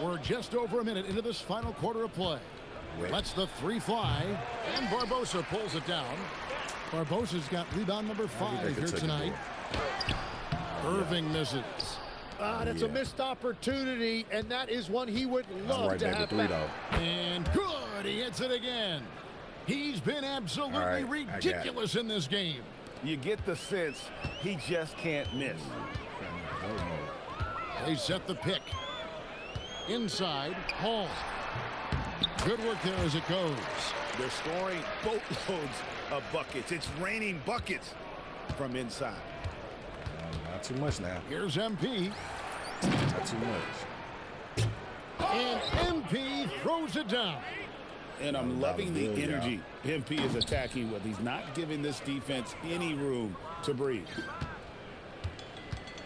We're just over a minute into this final quarter of play. Lets the three fly, and Barbosa pulls it down. Barbosa's got rebound number 5 here tonight. Irving misses. That's a missed opportunity, and that is one he would love to have back. And good, he hits it again. He's been absolutely ridiculous in this game. You get the sense he just can't miss. They set the pick. Inside, Hall. Good work there as it goes. They're scoring boatloads of buckets. It's raining buckets from inside. Not too much now. Here's MP. Not too much. And MP throws it down. And I'm loving the energy MP is attacking with. He's not giving this defense any room to breathe.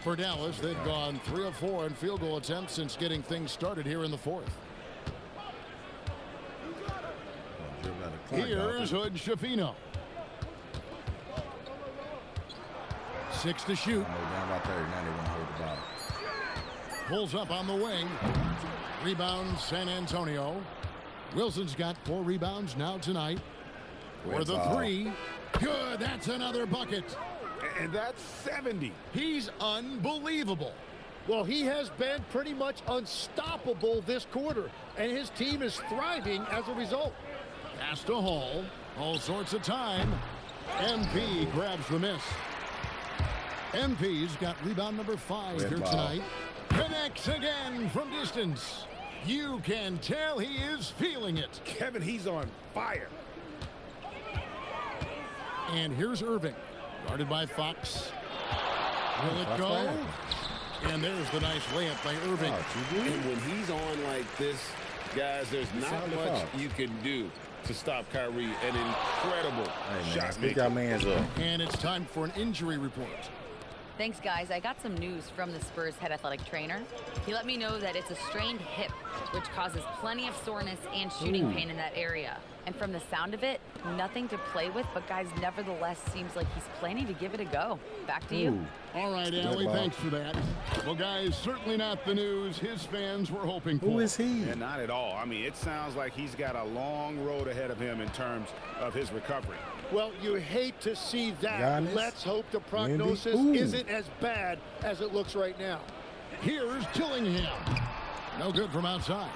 For Dallas, they've gone 3 of 4 in field goal attempts since getting things started here in the fourth. Here's Hood Schifino. 6 to shoot. Pulls up on the wing. Rebound San Antonio. Wilson's got 4 rebounds now tonight. For the 3. Good, that's another bucket. And that's 70. He's unbelievable. Well, he has been pretty much unstoppable this quarter, and his team is thriving as a result. Pass to Hall. All sorts of time. MP grabs the miss. MP's got rebound number 5 here tonight. Connects again from distance. You can tell he is feeling it. Kevin, he's on fire. And here's Irving. Guarded by Fox. Will it go? And there's the nice layup by Irving. And when he's on like this, guys, there's not much you can do to stop Kyrie. An incredible shot maker. And it's time for an injury report. Thanks, guys. I got some news from the Spurs head athletic trainer. He let me know that it's a strained hip, which causes plenty of soreness and shooting pain in that area. And from the sound of it, nothing to play with, but guys, nevertheless, seems like he's planning to give it a go. Back to you. All right, Allie, thanks for that. Well, guys, certainly not the news his fans were hoping for. Who is he? And not at all. I mean, it sounds like he's got a long road ahead of him in terms of his recovery. Well, you hate to see that. Giannis? Let's hope the prognosis isn't as bad as it looks right now. Here's Tillingham. No good from outside.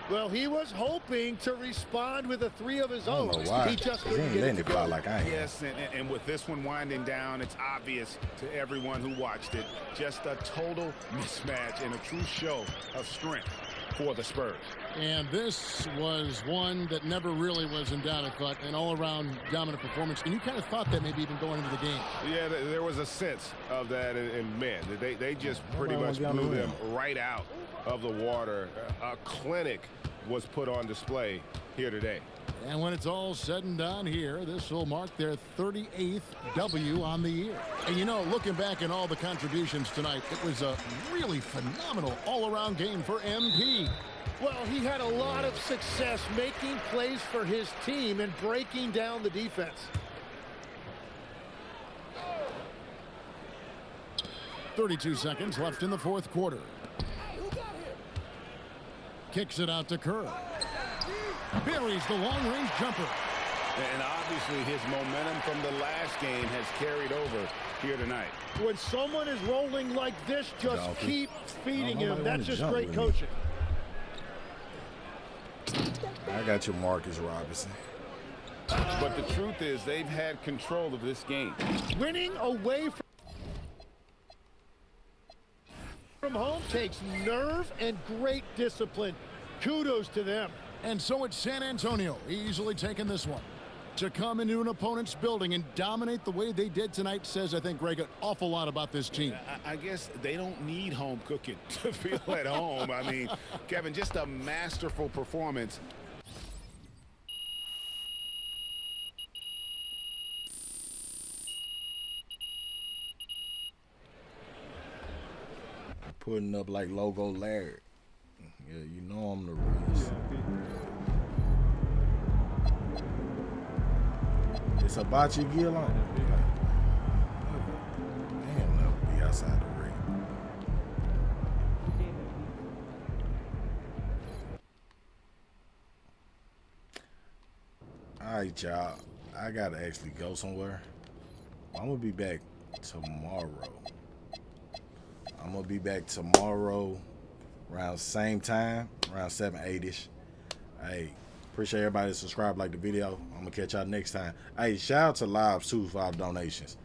Well, he was hoping to respond with a 3 of his own. Why. He just couldn't get it to go. Like I am. Yes, and with this one winding down, it's obvious to everyone who watched it. Just a total mismatch and a true show of strength for the Spurs. And this was one that never really was in doubt, I thought, an all-around dominant performance. And you kind of thought that maybe even going into the game. Yeah, there was a sense of that, and man, they just pretty much blew them right out of the water. A clinic was put on display here today. And when it's all said and done here, this will mark their 38th W on the year. And you know, looking back at all the contributions tonight, it was a really phenomenal all-around game for MP. Well, he had a lot of success making plays for his team and breaking down the defense. 32 seconds left in the fourth quarter. Kicks it out to Kerr. Buries the long-range jumper. And obviously his momentum from the last game has carried over here tonight. When someone is rolling like this, just keep feeding him. That's just great me. coaching. I got you, Marcus Robinson. But the truth is they've had control of this game. Winning away from home takes nerve and great discipline. Kudos to them. And so it's San Antonio easily taking this one. To come into an opponent's building and dominate the way they did tonight says, I think, Greg, an awful lot about this team. I guess they don't need home cooking to feel at home. I mean, Kevin, just a masterful performance. Putting up like Logo Larry. Yeah, you know I'm the Reese. It's Hibachi Gill on. Damn, that'll be outside the ring. Alright, y'all. I gotta actually go somewhere. I'm gonna be back tomorrow. I'm gonna be back tomorrow around same time, around 7, 8-ish. Hey, appreciate everybody that subscribed, like the video. I'm gonna catch y'all next time. Hey, shout out to Lives too for our donations.